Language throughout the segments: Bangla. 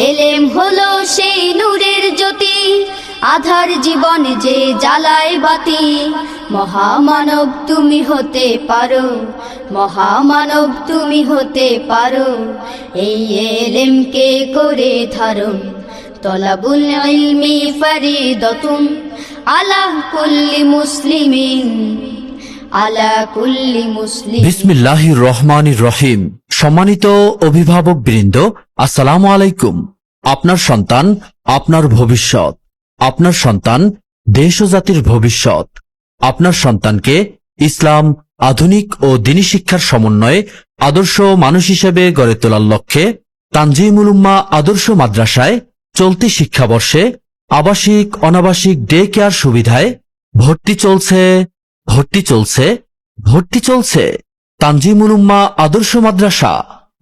এলেম হলো সেই নূরের জ্যোতি, আধার জীবন যে জ্বালায় বাতি। মহামানব তুমি হতে পারো, মহামানব তুমি হতে পারো, এই এলেমকে করে ধারণ। তলাবুল ইলমি ফরিদাতুন আলা কুল্লি মুসলিমিন, আলা কুল্লি মুসলিম। বিসমিল্লাহির রহমানির রহিম। সম্মানিত অভিভাবক বৃন্দ, আসসালামু আলাইকুম। আপনার সন্তান আপনার ভবিষ্যৎ, আপনার সন্তান দেশ ও জাতির ভবিষ্যৎ। আপনার সন্তানকে ইসলাম, আধুনিক ও দ্বীনি শিক্ষার সমন্বয়ে আদর্শ মানুষ হিসেবে গড়ে তোলার লক্ষ্যে তানজিমুল উম্মাহ আদর্শ মাদ্রাসায় চলতি শিক্ষাবর্ষে আবাসিক অনাবাসিক ডে কেয়ার সুবিধায় ভর্তি চলছে। তানজিমুল উম্মাহ আদর্শ মাদ্রাসা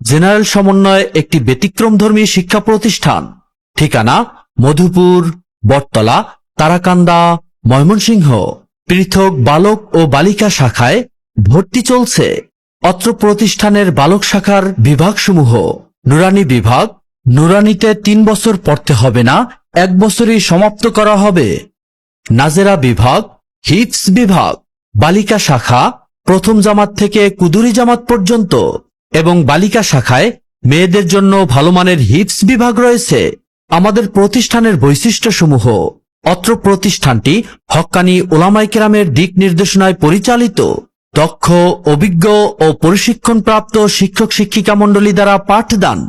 জেনারেল সমন্বয় একটি ব্যতিক্রমধর্মী শিক্ষা প্রতিষ্ঠান। ঠিকানা মধুপুর, বটতলা, তারাকান্দা, ময়মনসিংহ। পৃথক বালক ও বালিকা শাখায় ভর্তি চলছে। অত্র প্রতিষ্ঠানের বালক শাখার বিভাগসমূহ: নুরানি বিভাগ, নুরানিতে 3 বছর পড়তে হবে না, 1 বছরই সমাপ্ত করা হবে। নাজেরা বিভাগ, হিফজ বিভাগ। বালিকা শাখা প্রথম জামাত থেকে কুদুরি জামাত পর্যন্ত এবং বালিকা শাখায় মেয়েদের জন্য ভালো মানের হিফজ বিভাগ রয়েছে। আমাদের প্রতিষ্ঠানের বৈশিষ্ট্যসমূহ: অত্র প্রতিষ্ঠানটি হক্কানি উলামায়ে কেরামের দিক নির্দেশনায় পরিচালিত। দক্ষ, অভিজ্ঞ ও প্রশিক্ষণপ্রাপ্ত শিক্ষক শিক্ষিকা মণ্ডলী দ্বারা পাঠদান।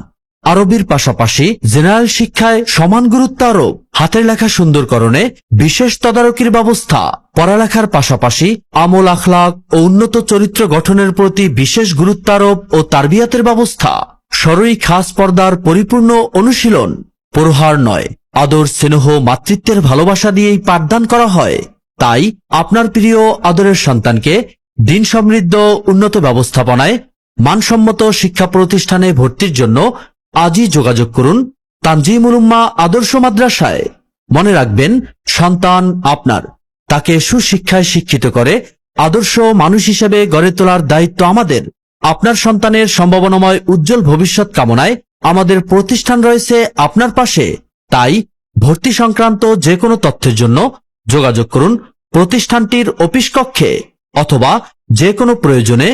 আরবির পাশাপাশি জেনারেল শিক্ষায় সমান গুরুত্ব আরোপ। হাতের লেখা সুন্দরকরণে বিশেষ তদারকির ব্যবস্থা। পড়ালেখার পাশাপাশি আমল, আখলাক ও উন্নত চরিত্র গঠনের প্রতি বিশেষ গুরুত্ব আরোপ ও তারবিয়াতের ব্যবস্থা। শরঈ খাস পর্দার পরিপূর্ণ অনুশীলন। প্রহার নয়, আদর, স্নেহ, মাতৃত্বের ভালোবাসা দিয়েই পাঠদান করা হয়। তাই আপনার প্রিয় আদরের সন্তানকে দিন সমৃদ্ধ উন্নত ব্যবস্থাপনায় মানসম্মত শিক্ষা প্রতিষ্ঠানে ভর্তির জন্য আজই যোগাযোগ করুন তানজিমুল উম্মাহ আদর্শ মাদ্রাসায়। মনে রাখবেন, সন্তান আপনার, তাকে সুশিক্ষায় শিক্ষিত করে আদর্শ মানুষ হিসেবে গড়ে তোলার দায়িত্ব আমাদের। আপনার সন্তানের সম্ভাবনাময় উজ্জ্বল ভবিষ্যৎ কামনায় আমাদের প্রতিষ্ঠান রয়েছে আপনার পাশে। তাই ভর্তি সংক্রান্ত যে কোনো তথ্যের জন্য যোগাযোগ করুন প্রতিষ্ঠানটির অফিস কক্ষে, অথবা যে কোনো প্রয়োজনে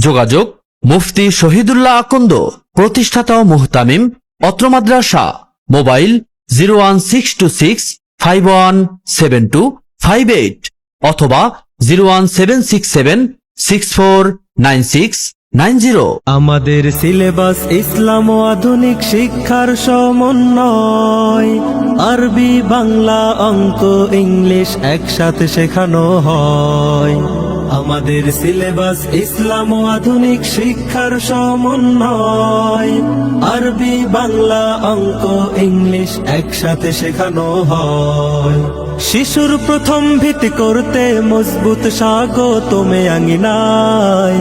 যোগাযোগ মুফতি শহীদুল্লাহ আকন্দ, প্রতিষ্ঠাতা ও মুহতামিম, অত্র মাদ্রাসা। মোবাইল 01626517258 অথবা 01767649690। আমাদের সিলেবাস ইসলাম ও আধুনিক শিক্ষার সমন্বয়। আরবি, বাংলা, অঙ্ক, ইংলিশ একসাথে শেখানো হয়। আমাদের সিলেবাস ইসলাম ও আধুনিক শিক্ষার সমন্বয়। আরবি, বাংলা, অঙ্ক, ইংলিশ একসাথে শেখানো হয়। শিশুর প্রথম ভিত্তি করতে মজবুত স্বাগতমে আঙ্গিনায়।